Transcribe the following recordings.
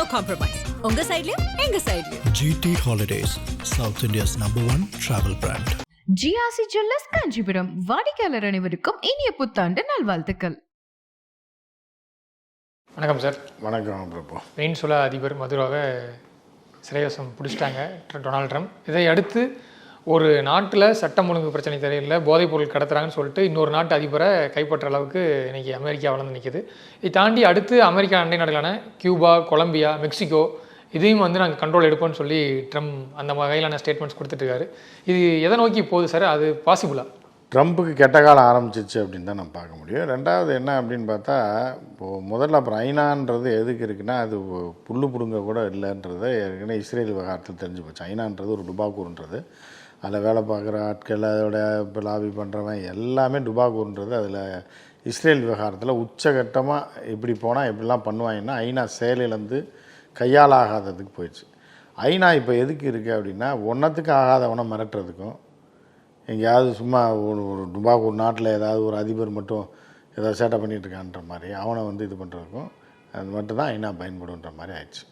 No compromise. உங்க சைடுலயும் எங்க சைடுலயும். GT Holidays, South India's #1 travel brand. GRC jewellers Kanchipuram வாடிக்கையாளர் அனைவருக்கும் இனிய புத்தாண்டு நல்வாழ்த்துக்கள். வணக்கம் சார். வணக்கம் பிரபு. வெனிசுலா அதிபர் மதுரோவை சிறைவசம் பிடிச்சிட்டாங்க டொனால்ட் ட்ரம்ப். இதை அடுத்து ஒரு நாட்டில் சட்டம் ஒழுங்கு பிரச்சனை தெரியல, போதைப் பொருள் கடத்துறாங்கன்னு சொல்லிட்டு இன்னொரு நாட்டு அதிபரை கைப்பற்ற அளவுக்கு இன்றைக்கி அமெரிக்கா வளர்ந்து நிற்கிது. இதை தாண்டி அடுத்து அமெரிக்கா அண்டை நாடுகளான கியூபா, கொலம்பியா, மெக்சிகோ இதையும் நாங்கள் கண்ட்ரோல் எடுப்போம்னு சொல்லி ட்ரம்ப் அந்த வகையிலான ஸ்டேட்மெண்ட்ஸ் கொடுத்துட்ருக்காரு. இது எதை நோக்கி போகுது சார்? அது பாசிபிளா? ட்ரம்ப்புக்கு கெட்ட காலம் ஆரம்பிச்சிச்சு அப்படின்னு தான் நம்ம பார்க்க முடியும். ரெண்டாவது என்ன அப்படின்னு பார்த்தா, இப்போது முதல்ல அப்புறம் ஐநான்றது எதுக்கு இருக்குன்னா, அது புல்லு பிடுங்க கூட இல்லைன்றது ஏற்கனவே இஸ்ரேல் விவகாரத்தில் தெரிஞ்சு போச்சு. ஐநான்றது ஒரு டுபாக்கூர்ன்றது, அதில் வேலை பார்க்குற ஆட்கள், அதோட இப்போ லாபி பண்ணுறவன் எல்லாமே டுபாக்கூர்ன்றது. அதில் இஸ்ரேல் விவகாரத்தில் உச்சகட்டமாக இப்படி போனால் எப்படிலாம் பண்ணுவாங்கன்னா, ஐநா செயலிலேருந்து கையாளாகாததுக்கு போயிடுச்சு. ஐநா இப்போ எதுக்கு இருக்குது அப்படின்னா, ஒன்றத்துக்கு ஆகாதவனை மிரட்டுறதுக்கும், எங்கேயாவது சும்மா ஒரு டுபாக்கூர் நாட்டில் ஏதாவது ஒரு அதிபர் மட்டும் ஏதாவது சேட்டை பண்ணிகிட்ருக்கான்ற மாதிரி அவனை இது பண்ணுறதுக்கும் அது மட்டும்தான் ஐநா பயன்படுன்ற மாதிரி ஆயிடுச்சு.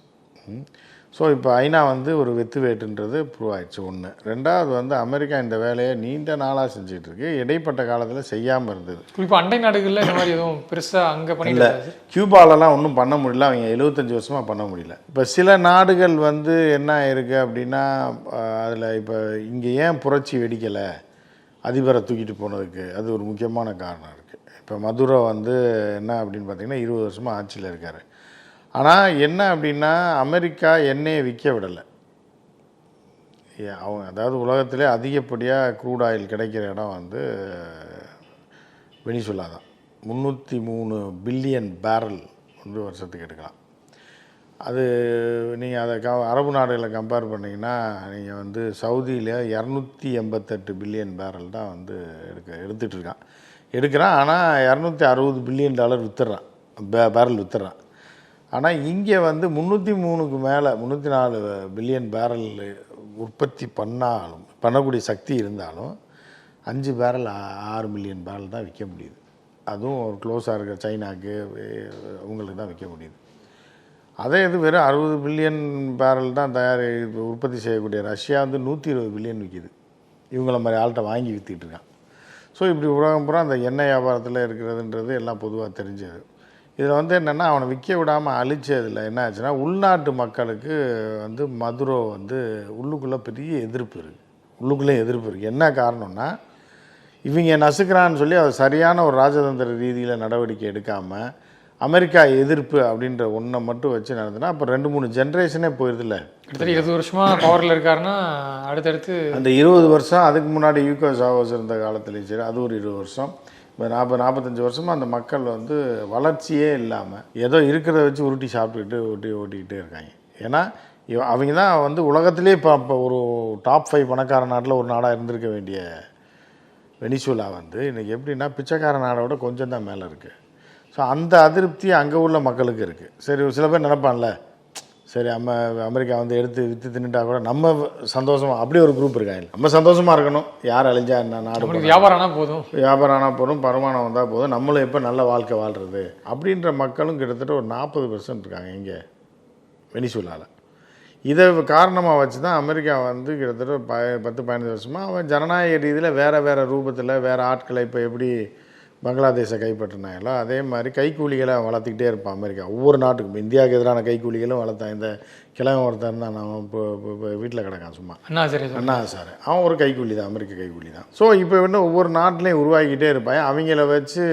ஸோ இப்போ ஐநா ஒரு வெத்து வேட்டுன்றது ப்ரூவ் ஆயிடுச்சு. ஒன்று. ரெண்டாவது அமெரிக்கா இந்த வேலையை நீண்ட நாளாக செஞ்சுட்டு இருக்கு. இடைப்பட்ட காலத்தில் செய்யாமல் இருந்தது. இப்போ அண்டை நாடுகளில் இந்த மாதிரி எதுவும் பெருசாக அங்கே பண்ணல. கியூபாலெலாம் ஒன்றும் பண்ண முடியல, அவங்க 75 வருஷமாக பண்ண முடியல. இப்போ சில நாடுகள் என்ன இருக்குது அப்படின்னா, அதில் இப்போ இங்கே ஏன் புரட்சி வெடிக்கலை அதிபரை தூக்கிட்டு போனதுக்கு, அது ஒரு முக்கியமான காரணம் இருக்குது. இப்போ மதுரோ என்ன அப்படின்னு பார்த்திங்கன்னா 20 வருஷமாக ஆட்சியில் இருக்கார். ஆனால் என்ன அப்படின்னா, அமெரிக்கா எண்ணெயை விற்க விடலை. அவங்க அதாவது உலகத்திலே அதிகப்படியாக க்ரூட் ஆயில் கிடைக்கிற இடம் வெனிசுலா தான். 303 பில்லியன் பேரல் வருஷத்துக்கு எடுக்கலாம். அது நீங்கள் அதை அரபு நாடுகளை கம்பேர் பண்ணிங்கன்னா, நீங்கள் சவுதியில் 288 பில்லியன் பேரல் தான் எடுத்துகிட்ருக்கான் எடுக்கிறான். ஆனால் $260 பில்லியன் விற்றுறான், பேரல் விற்றுறான். ஆனால் இங்கே 303க்கு மேலே 304 பில்லியன் பேரல் உற்பத்தி பண்ணக்கூடிய சக்தி இருந்தாலும் 5 பேரல் 6 மில்லியன் பேரல் தான் விற்க முடியுது. அதுவும் ஒரு க்ளோஸாக இருக்கிற சைனாக்கு அவங்களுக்கு தான் விற்க முடியுது. அதே வெறும் 60 பில்லியன் பேரல் தான் உற்பத்தி செய்யக்கூடிய ரஷ்யா 120 பில்லியன் விற்கிது. இவங்கள மாதிரி ஆள்கிட்ட வாங்கி விற்றுக்கிட்டு இருக்கான். ஸோ இப்படி உலகம் பூரா அந்த எண்ணெய் வியாபாரத்தில் இருக்கிறதுன்றது எல்லாம் பொதுவாக தெரிஞ்சது. இதில் என்னென்னா, அவனை விற்க விடாமல் அழிச்சதில் என்ன ஆச்சுன்னா, உள்நாட்டு மக்களுக்கு மதுரோ உள்ளுக்குள்ளே பெரிய எதிர்ப்பு இருக்குது. உள்ளுக்குள்ளே எதிர்ப்பு இருக்குது. என்ன காரணம்னா, இவங்க நசுக்கிறான்னு சொல்லி அதை சரியான ஒரு ராஜதந்திர ரீதியில் நடவடிக்கை எடுக்காமல் அமெரிக்கா எதிர்ப்பு அப்படின்ற ஒன்றை மட்டும் வச்சு நடந்ததுன்னா, அப்போ 2-3 ஜென்ரேஷனே போயிருதில்ல. கிட்டத்தட்ட 20 வருஷமாக பவரில் இருக்காருன்னா அடுத்தடுத்து அந்த 20 வருஷம் அதுக்கு முன்னாடி யூகோ சாவோஸ் இருந்த காலத்துலேயும் சரி, அது ஒரு 20 வருஷம். இப்போ 40-45 வருஷமாக அந்த மக்கள் வளர்ச்சியே இல்லாமல் ஏதோ இருக்கிறத வச்சு உருட்டி சாப்பிட்டுக்கிட்டு ஓட்டிக்கிட்டே இருக்காங்க. ஏன்னா அவங்க தான் உலகத்திலே இப்போ ஒரு டாப் 5 பணக்கார நாட்டில் ஒரு நாடாக இருந்திருக்க வேண்டிய வெனிசுலா இன்றைக்கி எப்படின்னா பிச்சைக்கார நாடோட கொஞ்சம் தான் மேலே இருக்குது. ஸோ அந்த அதிருப்தி அங்கே உள்ள மக்களுக்கு இருக்குது. சரி, சில பேர் நினைப்பான்ல, சரி அமெரிக்கா எடுத்து விற்று தின்னுட்டா கூட நம்ம சந்தோஷமாக, அப்படி ஒரு குரூப் இருக்காங்க. நம்ம சந்தோஷமாக இருக்கணும், யார் அழிஞ்சா என்ன, நாடு வியாபாரம் ஆனால் போதும், வருமானம் வந்தால் போதும், நம்மளும் எப்போ நல்ல வாழ்க்கை வாழ்கிறது அப்படின்ற மக்களும் கிட்டத்தட்ட ஒரு 40% இருக்காங்க இங்கே வெனிசுலாவில். இதை காரணமாக வச்சு தான் அமெரிக்கா கிட்டத்தட்ட 10-15 வருஷமாக அவன் ஜனநாயக ரீதியில் வேறு ரூபத்தில் வேறு ஆட்களை இப்போ எப்படி பங்களாதேஷை கைப்பற்றினாங்களோ அதே மாதிரி கைக்கூலிகளை வளர்த்துக்கிட்டே இருப்பான் அமெரிக்கா. ஒவ்வொரு நாட்டுக்கும் இந்தியாவுக்கு எதிரான கைக்கூலிகளும் வளர்த்தான். இந்த கிழமை ஒருத்தர் தான் நான் இப்போ வீட்டில் கிடக்கான் சும்மா, அண்ணா சார், அவன் ஒரு கைக்கூலி தான், அமெரிக்க கைக்கூலி தான். ஸோ இப்போ ஒவ்வொரு நாட்டிலையும் உருவாக்கிட்டே இருப்பான். அவங்கள வச்சு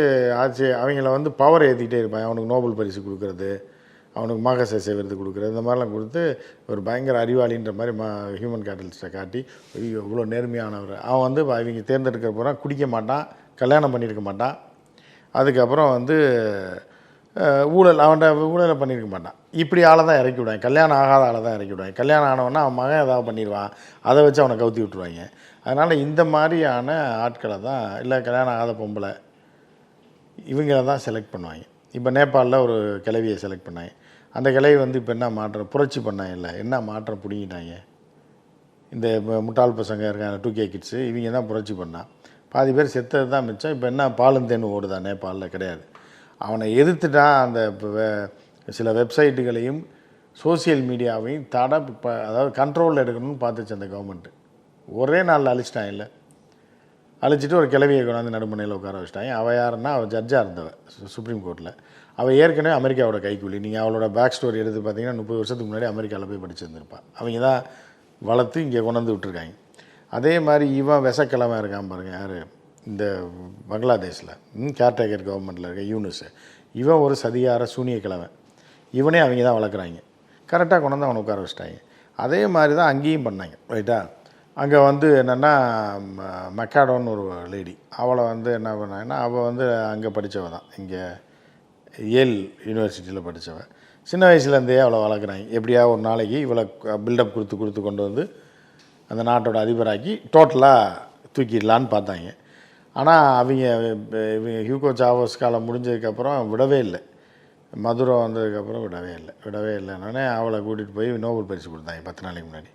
அவங்கள பவர் ஏற்றிக்கிட்டே இருப்பான். அவனுக்கு நோபல் பரிசு கொடுக்குறது, அவனுக்கு மகசேசை விருது கொடுக்குறது, இந்த மாதிரிலாம் கொடுத்து ஒரு பயங்கர அறிவாளின்ற மாதிரி ஹியூமன் கேட்டலிஸ்ட்டை காட்டி இவ்வளோ நேர்மையானவர். அவன் அவங்க தேர்ந்தெடுக்கிற போகிறான், குடிக்க மாட்டான், கல்யாணம் பண்ணியிருக்க மாட்டான், அதுக்கப்புறம் ஊழலை பண்ணியிருக்க மாட்டான். இப்படி ஆளை தான் இறக்கி விடுவாங்க. கல்யாணம் ஆகாத ஆளை தான் இறக்கி விடுவாங்க. கல்யாணம் ஆனவொன்னா அவன் மகன் ஏதாவது பண்ணிடுவான், அதை வச்சு அவனை கவுத்தி விட்டுருவாங்க. அதனால் இந்த மாதிரியான ஆட்களை தான், இல்லை கல்யாணம் ஆகாத பொம்பளை, இவங்கள தான் செலக்ட் பண்ணுவாங்க. இப்போ நேபாளில் ஒரு கிளவியை செலக்ட் பண்ணாங்க. அந்த கிளவி இப்போ என்ன மாற்றம் புரட்சி பண்ணாங்க, இல்லை என்ன மாற்றம் பிடிங்கிட்டாங்க. இந்த முட்டாள் பசங்க இருக்காங்க 2K கிட்ஸு, இவங்க தான் புரட்சி பண்ணான். பாதி பேர் செத்தது தான் மிச்சம். இப்போ என்ன பாலுந்தேன்னு ஓடுதான் நேபாளில்? கிடையாது. அவனை எதிர்த்துட்டான். அந்த சில வெப்சைட்டுகளையும் சோசியல் மீடியாவையும் அதாவது கண்ட்ரோலில் எடுக்கணும்னு பார்த்துச்சு அந்த கவர்மெண்ட்டு. ஒரே நாளில் அழிச்சிட்டாங்க. இல்லை அழிச்சிட்டு ஒரு கிளவியை கொண்டாந்து நடுமனையில் உட்கார வச்சிட்டாங்க. அவள் யாருன்னா அவள் ஜட்ஜாக இருந்தவள் சுப்ரீம் கோர்ட்டில். அவள் ஏற்கனவே அமெரிக்காவோட கைக்கூலி. நீங்கள் அவளோட பேக் ஸ்டோரி எடுத்து பார்த்தீங்கன்னா 30 வருஷத்துக்கு முன்னாடி அமெரிக்காவில் போய் படிச்சிருந்துருப்பாள். அவங்க தான் வளர்த்து இங்கே கொண்டு வந்து விட்டுருக்காங்க. அதே மாதிரி இவன் விசக்கிழமை இருக்கான் பாருங்கள், யார் இந்த பங்களாதேஷில் கேர்டேக்கர் கவர்மெண்ட்டில் இருக்க யூனுஸ். இவன் ஒரு சதிகார சூனிய கிழமை. இவனே அவங்க தான் வளர்க்குறாங்க. கரெக்டாக கொண்டு வந்து அவனை உட்கார வச்சிட்டாங்க. அதே மாதிரி தான் அங்கேயும் பண்ணாங்க. ரைட்டா? அங்கே வந்து என்னென்னா மெக்காடோன்னு ஒரு லேடி, அவளை வந்து என்ன பண்ணாங்கன்னா, அவள் வந்து அங்கே படித்தவ தான், இங்கே ஏல் யூனிவர்சிட்டியில் படித்தவன். சின்ன வயசுலேருந்தே அவளை வளர்க்குறாங்க. எப்படியா ஒரு நாளைக்கு இவளை பில்டப் கொடுத்து கொண்டு வந்து அந்த நாட்டோட அதிபராக்கி டோட்டலாக தூக்கிடலான்னு பார்த்தாங்க. ஆனால் அவங்க ஹியூகோ சாவஸ் காலம் முடிஞ்சதுக்கப்புறம் விடவே இல்லை. மதுரை வந்ததுக்கப்புறம் விடவே இல்லைன்னொடனே அவளை கூட்டிகிட்டு போய் நோபல் பரிசு கொடுத்தாங்க 10 நாளைக்கு முன்னாடி.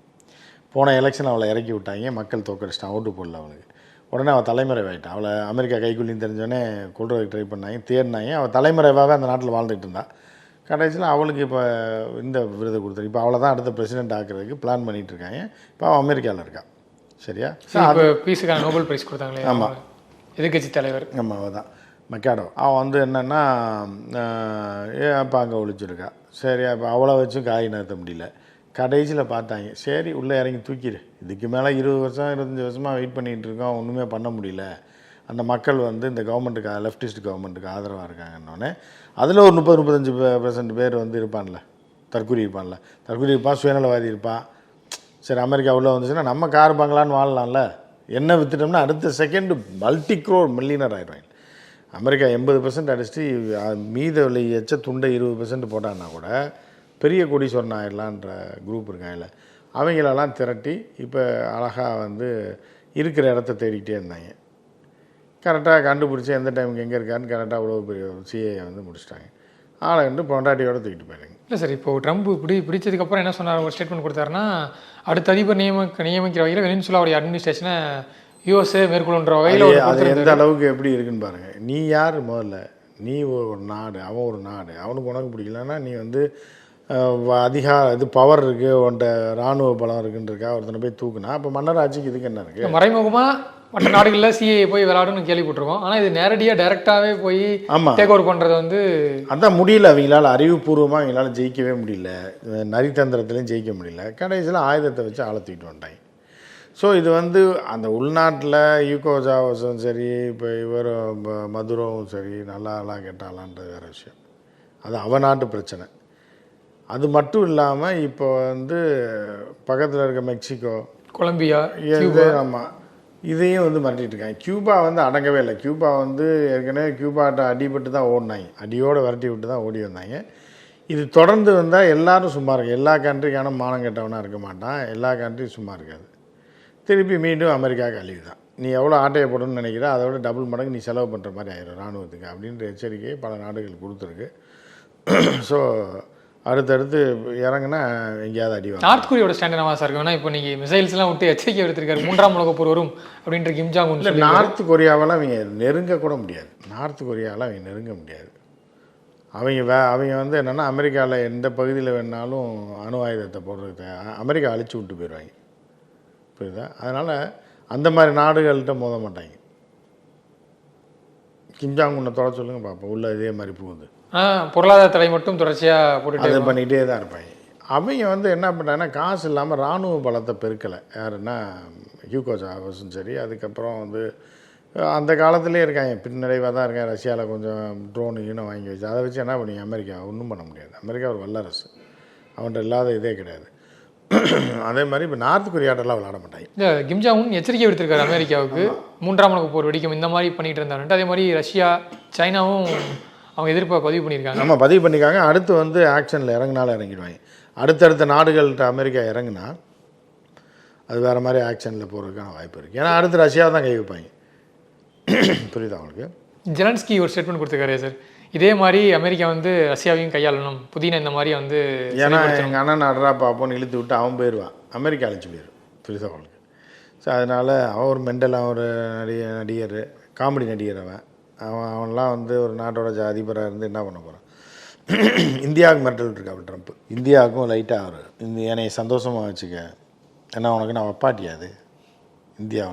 போன எலெக்ஷன் அவளை இறக்கி விட்டாங்க, மக்கள் தோக்கடிச்சிட்டான், ஓட்டு போடல அவளுக்கு. உடனே அவள் தலைமறைவாயிட்டான். அவளை அமெரிக்கா கைக்குள்ளின்னு தெரிஞ்சோடனே கொள்றதுக்கு ட்ரை பண்ணாங்க, தேடினாங்க. அவள் தலைமறைவாகவே அந்த நாட்டில் வாழ்ந்துட்டு இருந்தாள். கடைசியில் அவளுக்கு இப்போ இந்த விருதை கொடுத்தாரு. இப்போ அவளை தான் அடுத்த பிரசிடென்ட் ஆக்குறதுக்கு பிளான் பண்ணிகிட்டு இருக்காங்க. இப்போ அவள் அமெரிக்காவில் இருக்கான். சரியா? இப்போ பீஸுக்கான நோபல் பிரைஸ் கொடுத்தாங்களே. ஆமாம், எதிர்கட்சி தலைவர். ஆமாம், அவள் தான் மெக்காடோ. அவன் வந்து என்னென்னா அப்போ அங்கே ஒழிச்சிருக்கா. சரி, அப்போ அவளை வச்சும் காய் நகர்த்த முடியல. கடைசியில் பார்த்தாங்க, சரி உள்ளே இறங்கி தூக்கிடு, இதுக்கு மேலே 20 வருஷம் 25 வருஷமாக வெயிட் பண்ணிகிட்டு இருக்கோம், ஒன்றுமே பண்ண முடியல. அந்த மக்கள் வந்து இந்த கவர்மெண்ட்டுக்கு லெஃப்டிஸ்ட் கவர்மெண்ட்டுக்கு ஆதரவாக இருக்காங்கன்னொடனே அதில் ஒரு 30-35% பேர் வந்து இருப்பான்ல, தற்கூரி இருப்பான், சுயநலவாதி இருப்பான். சரி, அமெரிக்கா உள்ளே வந்துச்சுன்னா நம்ம கார் பங்களான்னு வாழலாம்ல, என்ன விற்றுட்டோம்னா அடுத்த செகண்டு மல்டி-க்ரோர் மில்லியனர் ஆகிடுவாங்க. அமெரிக்கா 80% அடிச்சுட்டு மீத எச்ச துண்டை 20% போட்டான்னா கூட பெரிய கோடீஸ்வரன் ஆயிடலான்ற குரூப் இருக்காங்கல்ல, அவங்களெல்லாம் திரட்டி இப்போ அழகாக வந்து இருக்கிற இடத்த தேடிக்கிட்டே இருந்தாங்க. கரெக்டாக கண்டுபிடிச்சி எந்த டைமுக்கு எங்கே இருக்காருன்னு கரெக்டாக அவ்வளோ பெரிய சிஏ வந்து முடிச்சிட்டாங்க. ஆளை வந்து பொண்டாட்டியோடு தூக்கிட்டு போயிடுங்க. இல்லை சார், இப்போது ட்ரம்ப் பிடிச்சதுக்கப்புறம் என்ன சொன்னார், ஒரு ஸ்டேட்மெண்ட் கொடுத்தாருன்னா, அடுத்த அதிபர் நியமிக்கிற வகையில் வெனிசுலாவுடைய அட்மினிஸ்ட்ரேஷனை யூஎஸ்ஏ மேற்கொள்ளுன்ற வகையில் அது எந்த அளவுக்கு எப்படி இருக்குன்னு பாருங்கள். நீ யார் முதல்ல? நீ ஒரு நாடு, அவன் ஒரு நாடு. அவனுக்கு உனக்கு பிடிக்கலன்னா நீ வந்து இது பவர் இருக்குது, உன்ட்ட இராணுவ பலம் இருக்குன்றக்கா ஒருத்தனை போய் தூக்குனா அப்போ மன்னர் ஆட்சிக்கு இதுக்கு என்ன இருக்குது? மறைமுகமாக மற்ற நாடுகளில் சிஏ போய் விளையாடுன்னு கேள்விப்பட்டிருக்கோம். ஆனால் இது நேரடியாக டைரெக்டாகவே போய் டேக் ஓவர் பண்ணுறது வந்து அதான் முடியல. அவங்களால அறிவுபூர்வமாக அவங்களால ஜெயிக்கவே முடியல, நரித்தந்திரத்துலேயும் ஜெயிக்க முடியல. கடைசியில் ஆயுதத்தை வச்சு ஆளை தூக்கிட்டு வந்துட்டாங்க. ஸோ இது வந்து அந்த உள்நாட்டில் யூகோ சாவஸும் சரி, இப்போ இவர் மதுரோவும் சரி, நல்லாலாம் கெட்டாலான்றது வேறு விஷயம். அது அவன் நாட்டு பிரச்சனை. அது மட்டும் இல்லாமல் இப்போ வந்து பக்கத்தில் இருக்க மெக்சிகோ, கொலம்பியா, ஆமாம், இதையும் வந்து மாட்டிகிட்டு இருக்காங்க. கியூபா வந்து அடங்கவே இல்லை. கியூபா வந்து ஏற்கனவே கியூபாட்ட அடிபட்டு தான் ஓடினாங்க, அடியோடு விரட்டி விட்டு தான் ஓடி வந்தாங்க. இது தொடர்ந்து வந்தால் எல்லோரும் சும்மா இருக்கு. எல்லா கண்ட்ரிக்கான மானம் கெட்டவனாக இருக்க மாட்டான், எல்லா கண்ட்ரியும் சும்மா இருக்காது. திருப்பி மீண்டும் அமெரிக்காவுக்கு அழிவு தான். நீ எவ்வளோ ஆட்டையை போடணும்னு நினைக்கிற அதை விட டபுள் மடங்கு நீ செலவு பண்ணுற மாதிரி ஆயிடும் இராணுவத்துக்கு அப்படின்ற எச்சரிக்கையை பல நாடுகள் கொடுத்துருக்கு. ஸோ அடுத்தடுத்து இறங்குனா எங்கேயாவது அடிவாங்க. நார்த் கொரியாவோட ஸ்டாண்டர்ட் என்னவா சார் இருக்குன்னா, இப்போ நீங்கள் மிசைல்ஸ்லாம் விட்டு எச்சரிக்கை எடுத்திருக்காரு, 3ஆம் உலகப் போர் வரும் அப்படின்ற கிம் ஜாங் உன். நார்த் கொரியாவெல்லாம் அவங்க நெருங்க கூட முடியாது. நார்த் கொரியாவெல்லாம் அவங்க நெருங்க முடியாது. அவங்க வந்து என்னென்னா அமெரிக்காவில் எந்த பகுதியில் வேணாலும் அணு ஆயுதத்தை போடுறதுக்கு அமெரிக்கா அழிச்சு விட்டு போயிடுவாங்க. புரியுதா? அதனால் அந்த மாதிரி நாடுகள்கிட்ட மோத மாட்டாங்க. கிம் ஜாங் உன்னை தொட சொல்லுங்கள் பார்ப்போம், உள்ள இதே மாதிரி போகுது. பொருளாதார தடை மட்டும் தொடர்ச்சியாக போட்டு அதை பண்ணிகிட்டே தான் இருப்பாங்க. அவங்க வந்து என்ன பண்ணுறாங்கன்னா காசு இல்லாமல் இராணுவ பலத்தை பெருக்கலை. யாருன்னா ஹியூகோ சாவஸும் சரி, அதுக்கப்புறம் வந்து அந்த காலத்துலேயே இருக்காங்க, பின்னடைவாக தான் இருக்காங்க. ரஷ்யாவில் கொஞ்சம் ட்ரோனு வாங்கி வச்சு அதை வச்சு என்ன பண்ணி அமெரிக்கா ஒன்றும் பண்ண முடியாது. அமெரிக்கா ஒரு வல்லரசு, அவன்கிட்ட இல்லாத இதே கிடையாது. அதே மாதிரி இப்போ நார்த் கொரியாட்டெல்லாம் விளையாட மாட்டாங்க. இந்த கிம் ஜாங் உன் எச்சரிக்கை விடுத்திருக்காரு அமெரிக்காவுக்கு, 3ஆம் உலகப் போர் வெடிக்கும் இந்த மாதிரி பண்ணிகிட்டு இருந்தாருன்ட்டு. அதே மாதிரி ரஷ்யா, சைனாவும் அவங்க எதிர்ப்பை பதிவு பண்ணியிருக்காங்க. நம்ம பதிவு பண்ணியிருக்காங்க. அடுத்து வந்து ஆக்ஷனில் இறங்கினாலும் இறங்கிடுவாங்க. அடுத்தடுத்த நாடுகள்கிட்ட அமெரிக்கா இறங்குனா அது வேறு மாதிரி ஆக்ஷனில் போகிறதுக்கான வாய்ப்பு இருக்குது. ஏன்னா அடுத்து ரஷ்யாவை தான் கை வைப்பாங்க. புரியுதா அவங்களுக்கு? ஜெலன்ஸ்கி ஒரு ஸ்டேட்மெண்ட் கொடுத்துருக்காரு சார், இதே மாதிரி அமெரிக்கா வந்து ரஷ்யாவையும் கையாளணும், புதினா இந்த மாதிரி வந்து. ஏன்னா எங்கள் அண்ணன் நடுறா பார்ப்போன்னு இழுத்து விட்டு அவன் போயிடுவான், அமெரிக்கா அழிச்சு போயிடும். புரியுதா அவங்களுக்கு? ஸோ அதனால் அவன் ஒரு மெண்டலாக ஒரு நடிகர், காமெடி நடிகர். அவன்லாம் வந்து ஒரு நாட்டோட அதிபராக இருந்து என்ன பண்ண போகிறான்? இந்தியாவுக்கு மிரட்டல் இருக்காப்புல ட்ரம்ப். இந்தியாவுக்கும் லைட்டாக அவர் என்னை சந்தோஷமாக வச்சுக்க, ஏன்னா உனக்கு நான் வப்பாட்டியாது இந்தியா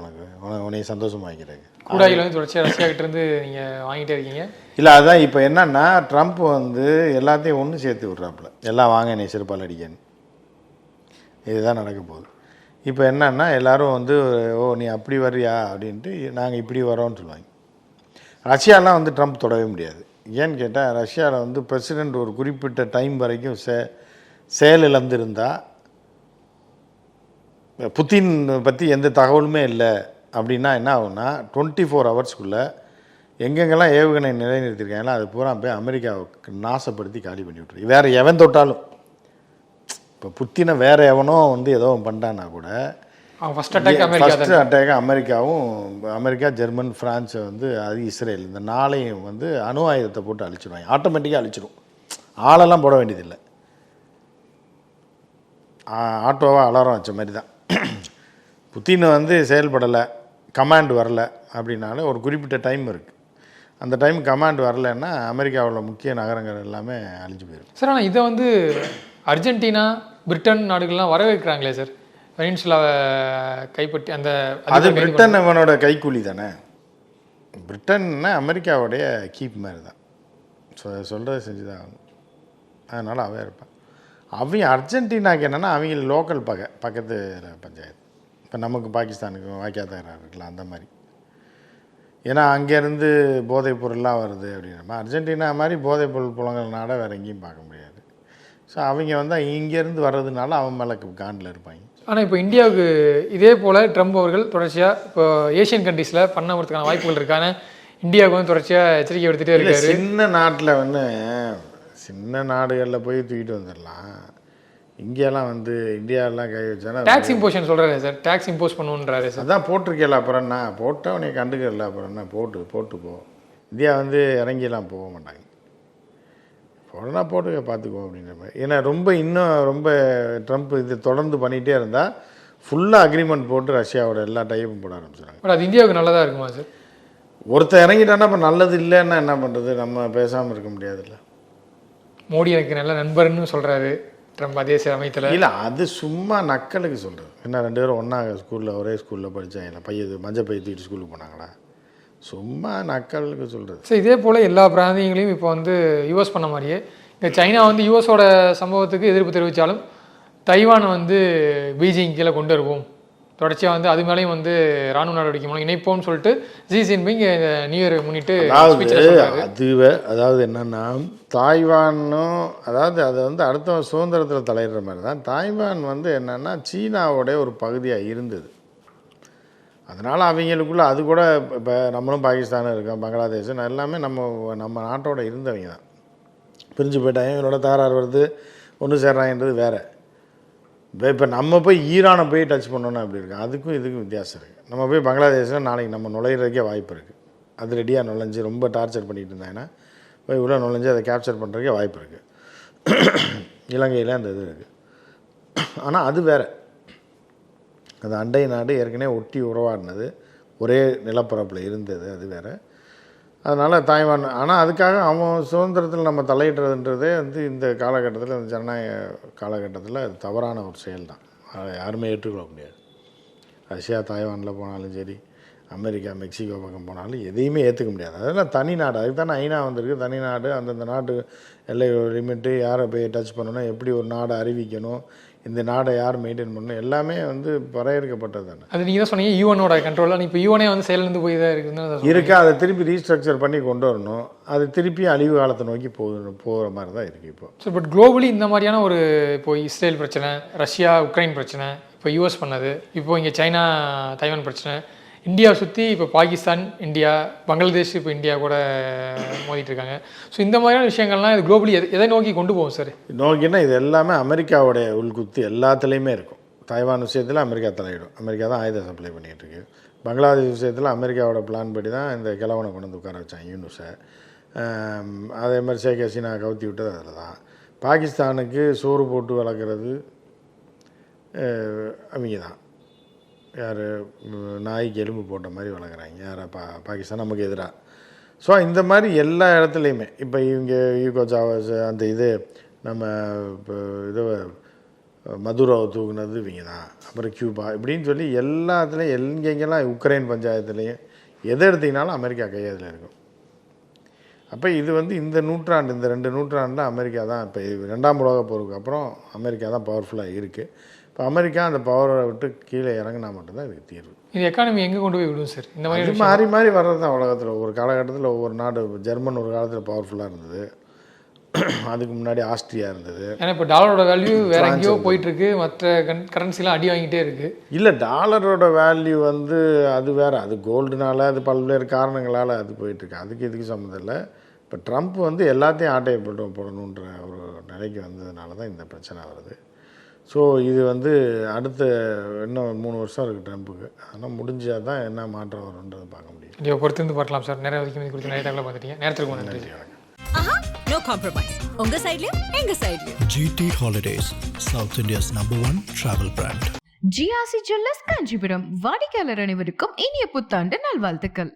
உன்னை சந்தோஷமாக வைக்கிறேன். கூடாயில் வந்து தொடர்ச்சியாக ரஷ்யா கிட்டேருந்து நீங்கள் வாங்கிட்டே இருக்கீங்க. இல்லை அதான் இப்போ என்னன்னா ட்ரம்ப் வந்து எல்லாத்தையும் ஒன்று சேர்த்து விட்றாப்புல, எல்லாம் வாங்க என்னை செருப்பால் அடிக்கன்னு. இதுதான் நடக்க போகுது. இப்போ என்னன்னா எல்லோரும் வந்து ஓ நீ அப்படி வர்றியா அப்படின்ட்டு நாங்கள் இப்படி வரோன்னு சொல்லுவாங்க. ரஷ்யாலாம் வந்து ட்ரம்ப் தொடவே முடியாது. ஏன்னு கேட்டால் ரஷ்யாவில் வந்து பிரசிடெண்ட் ஒரு குறிப்பிட்ட டைம் வரைக்கும் செயலிழந்திருந்தால், புத்தின் பற்றி எந்த தகவலுமே இல்லை அப்படின்னா என்ன ஆகும்னா 24 ஹவர்ஸ்க்குள்ளே எங்கெங்கெல்லாம் ஏவுகணை நிலைநிறுத்திருக்காங்களோ அது பூரா போய் அமெரிக்காவுக்கு நாசப்படுத்தி காலி பண்ணி விட்ரு. வேறு எவன் தொட்டாலும், இப்போ புத்தினை வேறு எவனோ வந்து ஏதோ பண்ணிட்டான்னா கூட ஃபஸ்ட் அட்டாக் அமெரிக்காவும், அமெரிக்கா, ஜெர்மன், ஃப்ரான்ஸை வந்து அது இஸ்ரேல், இந்த நாளையும் வந்து அணு ஆயுதத்தை போட்டு அழிச்சிடுவாங்க. ஆட்டோமேட்டிக்காக அழிச்சிடும், ஆளெல்லாம் போட வேண்டியதில்லை. ஆட்டோவாக அலாரம் வச்ச மாதிரி தான். புத்தின் வந்து செயல்படலை, கமாண்ட் வரல அப்படின்னாலும் ஒரு குறிப்பிட்ட டைம் இருக்குது. அந்த டைம் கமாண்ட் வரலைன்னா அமெரிக்காவில் முக்கிய நகரங்கள் எல்லாமே அழிஞ்சு போயிடும். சார் ஆனால் இதை வந்து அர்ஜென்டினா, பிரிட்டன் நாடுகள்லாம் வரவேற்கிறாங்களே சார், பெனின்சுலாவை கைப்பற்றி அந்த அது பிரிட்டன் அவனோட கைக்கூலி தானே. பிரிட்டன்னா அமெரிக்காவுடைய கீப் மாதிரி தான், சொல்கிறத செஞ்சு தான் ஆகணும். அதனால் அவன் இருப்பான். அவங்க அர்ஜென்டினாக்கு என்னென்னா அவங்க லோக்கல் பக்கத்து பஞ்சாயத்து. இப்போ நமக்கு பாகிஸ்தானுக்கு வாக்கியாதாரா இருக்கலாம் அந்த மாதிரி. ஏன்னா அங்கேருந்து போதைப் பொருள்லாம் வருது அப்படின்னா அர்ஜென்டினா மாதிரி போதைப் பொருள் புலங்கள் நாட வேறு எங்கேயும் பார்க்க முடியாது. ஸோ அவங்க வந்து இங்கேருந்து வர்றதுனால அவன் மேலே காண்டில் இருப்பாங்க. ஆனால் இப்போ இந்தியாவுக்கு இதே போல் ட்ரம்ப் அவர்கள் தொடர்ச்சியாக இப்போ ஏஷியன் கண்ட்ரீஸில் பண்ணறதுக்கான வாய்ப்புகள் இருக்கான இந்தியாவுக்கு வந்து தொடர்ச்சியாக எச்சரிக்கை எடுத்துகிட்டே இருக்காரு. சின்ன நாட்டில் வந்து சின்ன நாடுகளில் போய் தூக்கிட்டு வந்துடலாம். இங்கேலாம் வந்து இந்தியாவெலாம் கை வச்சானா டேக்ஸ் இம்போஷன் சொல்கிறாரு சார், டேக்ஸ் இம்போஸ் பண்ணுன்றாரு சார். அதான் போட்டிருக்கல, அப்புறம் என்ன போட்டால் உனக்கு கண்டுக்கல, அப்புறம் என்ன போட்டு போ. இந்தியா வந்து இறங்கிலாம் போக மாட்டாங்க, போடனா போட்டு பார்த்துக்குவோம் அப்படின்ற மாதிரி. ஏன்னா இன்னும் ரொம்ப ட்ரம்ப் இது தொடர்ந்து பண்ணிகிட்டே இருந்தால் ஃபுல்லாக அக்ரிமெண்ட் போட்டு ரஷ்யாவோட எல்லா டைப்பும் போட ஆரம்பிச்சிடுறாங்க. பட் அது இந்தியாவுக்கு நல்லதாக இருக்குமா சார்? ஒருத்தர் இறங்கிட்டான்னா இப்போ நல்லது இல்லைன்னா என்ன பண்ணுறது, நம்ம பேசாமல் இருக்க முடியாதுல்ல. மோடி எனக்கு நல்ல நண்பர்னு சொல்கிறாரு ட்ரம்ப் அதே சமயத்தில். இல்லை அது சும்மா நக்கலுக்கு சொல்கிறது. என்ன 2 பேரும் ஒன்றா ஸ்கூலில் ஒரே ஸ்கூலில் படித்தாங்க, மஞ்சள் பை தூக்கிட்டு ஸ்கூலுக்கு போனாங்களா, சும்மா நக்கலுக்கு சொல்கிறது. ஸோ இதே போல் எல்லா பிராந்தியங்களையும் இப்போ வந்து யூஎஸ் பண்ண மாதிரியே இங்கே சைனா வந்து யூஎஸோட சம்பவத்துக்கு எதிர்ப்பு தெரிவித்தாலும் தைவானை வந்து பீஜிங் கீழே கொண்டு வருவோம், தொடர்ச்சியாக வந்து அது மேலேயும் வந்து ராணுவ நடவடிக்கை மூலம் இணைப்போம்னு சொல்லிட்டு ஜி ஜின்பிங் நியூ இயர் முன்னிட்டு அதாவது என்னென்னா தாய்வானும் அதாவது அதை வந்து அடுத்த சுதந்திரத்தில் தலையிடுற மாதிரி தான். தாய்வான் வந்து என்னென்னா சீனாவோடைய ஒரு பகுதியாக இருந்தது. அதனால் அவங்களுக்குள்ளே அது கூட இப்போ நம்மளும் பாகிஸ்தானும் இருக்கோம், பங்களாதேஷ் எல்லாமே நம்ம நாட்டோட இருந்தவங்க தான். பிரிஞ்சு போயிட்டாங்க, இவங்களோட தகராறு வருது, ஒன்று சேர்றாங்கன்றது வேறு. இப்போ நம்ம போய் ஈரானை போய் டச் பண்ணோன்னா அப்படி இருக்குது, அதுக்கும் இதுக்கும் வித்தியாசம் இருக்குது. நம்ம போய் பங்களாதேஷில் நாளைக்கு நம்ம நுழையிறதுக்கே வாய்ப்பு இருக்குது. அது ரெடியாக நுழைஞ்சு ரொம்ப டார்ச்சர் பண்ணிகிட்டு இருந்தாங்கன்னா போய் உள்ளே நுழைஞ்சு அதை கேப்சர் பண்ணுறதுக்கே வாய்ப்பு இருக்குது. இலங்கையில் அந்த இது இருக்குது. ஆனால் அது வேறு, அது அண்டை நாடு ஏற்கனவே ஒட்டி உறவாடினது, ஒரே நிலப்பரப்பில் இருந்தது, அது வேறு. அதனால் தாய்வான் ஆனால் அதுக்காக அவன் சுதந்திரத்தில் நம்ம தலையிடுறதுன்றதே வந்து இந்த காலகட்டத்தில், இந்த ஜனநாயக காலகட்டத்தில் அது தவறான ஒரு செயல் தான். அதை யாருமே ஏற்றுக்கொள்ள முடியாது. ரஷ்யா தாய்வானில் போனாலும் சரி, அமெரிக்கா மெக்சிகோ பக்கம் போனாலும் எதையுமே ஏற்றுக்க முடியாது. அதெல்லாம் தனி நாடு. அதுக்கு தானே ஐநா வந்திருக்கு. தனி நாடு, அந்தந்த நாட்டு எல்லை லிமிட்டு, யாரை போய் டச் பண்ணணும், எப்படி ஒரு நாடை அறிவிக்கணும், இந்த நாடை யார் மெயின்டைன் பண்ணணும், எல்லாமே வந்து வரையறுக்கப்பட்டது தானே. அது நீங்கள் தான் சொன்னீங்க யூஎனோட கண்ட்ரோலில். இப்போ யூஎனே வந்து செயலிருந்து போய் தான் இருக்குதுன்னு இருக்கா, அதை திருப்பி ரீஸ்ட்ரக்சர் பண்ணி கொண்டு வரணும். அது திருப்பி அழிவு காலத்தை நோக்கி போகிற மாதிரி தான் இருக்குது இப்போ. ஸோ பட் குளோபலி இந்த மாதிரியான ஒரு இப்போ இஸ்ரேல் பிரச்சனை, ரஷ்யா உக்ரைன் பிரச்சனை, இப்போ யூஎஸ் பண்ணது, இப்போ இங்கே சைனா தைவான் பிரச்சனை, இந்தியாவை சுற்றி இப்போ பாகிஸ்தான், இந்தியா, பங்களாதேஷ், இப்போ இந்தியா கூட மோதிட்டு இருக்காங்க. ஸோ இந்த மாதிரியான விஷயங்கள்லாம் இது குளோபலி எதை நோக்கி கொண்டு போகும் சார்? நோக்கினா இது எல்லாமே அமெரிக்காவுடைய உள்குத்து எல்லாத்துலேயுமே இருக்கும். தாய்வான் விஷயத்தில் அமெரிக்கா தலையிடும். அமெரிக்கா தான் ஆயுத சப்ளை பண்ணிகிட்டு இருக்கு. பங்களாதேஷ் விஷயத்தில் அமெரிக்காவோட பிளான் படி தான் இந்த கிழவனை கொண்டு வந்து உட்கார வச்சாங்க யூனுஸை. அதே மாதிரி ஷேக் ஹசீனா கவுத்தி விட்டது அதில் தான். பாகிஸ்தானுக்கு சோறு போட்டு வளர்க்குறது அவங்க தான். யார் நாய்க்கு எலும்பு போட்ட மாதிரி வளர்க்குறாங்க. யாரை பாகிஸ்தான் நமக்கு எதிராக. ஸோ இந்த மாதிரி எல்லா இடத்துலையுமே இப்போ இங்கே யூகோ சாவஸ் அந்த இது நம்ம இப்போ இதை மதுராவை தூக்குனது இவங்க தான், அப்புறம் கியூபா இப்படின்னு சொல்லி எல்லாத்துலேயும் எங்கெங்கெல்லாம் உக்ரைன் பஞ்சாயத்துலேயும் எதை எடுத்திங்கனாலும் அமெரிக்கா கையதில் இருக்கும். அப்போ இது வந்து இந்த நூற்றாண்டு, இந்த 2 நூற்றாண்டில் அமெரிக்கா தான் இப்போ 2ஆம் உலகப் போருக்கு அப்புறம் அமெரிக்கா தான் பவர்ஃபுல்லாக இருக்குது. இப்போ அமெரிக்கா அந்த பவரை விட்டு கீழே இறங்கினா மட்டும்தான் இதுக்கு தீர்வு. இது எக்கானமி எங்கே கொண்டு போய் விடும் சார்? இந்த மாதிரி மாறி மாறி வர்றது தான் உலகத்தில். ஒரு காலகட்டத்தில் ஒவ்வொரு நாடு, ஜெர்மன் ஒரு காலத்தில் பவர்ஃபுல்லாக இருந்தது, அதுக்கு முன்னாடி ஆஸ்திரியா இருந்தது. ஏன்னா இப்போ டாலரோட வேல்யூ வேற எங்கேயோ போயிட்டுருக்கு, மற்ற கரன்சிலாம் அடி வாங்கிட்டே இருக்குது. இல்லை, டாலரோட வேல்யூ வந்து அது வேறு, அது கோல்டுனால, அது பல்வேறு காரணங்களால் அது போயிட்டுருக்கு, அதுக்கு இதுக்கு சம்மந்தம் இல்லை. இப்போ ட்ரம்ப் வந்து எல்லாத்தையும் ஆட்டையை போடணுன்ற ஒரு நிலைக்கு வந்ததுனால தான் இந்த பிரச்சனை வருது. ஸோ இது வந்து அடுத்த இன்னும் 3 வருஷம் இருக்குது ட்ரம்ப்புக்கு. அதனால் முடிஞ்சால் தான் என்ன மாற்றம் வரும்ன்றதை பார்க்க முடியும். இதை பொறுத்து இருந்து பார்க்கலாம் சார். நிறைய ஒதுக்கி குறித்து நிறைய தகவலை பார்த்துட்டீங்க. நேரத்துக்கு நன்றி. ஆஹா, நோ காம்ப்ரமைஸ். உங்க சைடுலயும் எங்க சைடுலயும். GT Holidays, South India's #1 travel brand. GRC jewellers Kanchipuram வாடிக்கையாளர் அனைவருக்கும் இனிய புத்தாண்டு நல்வாழ்த்துக்கள்.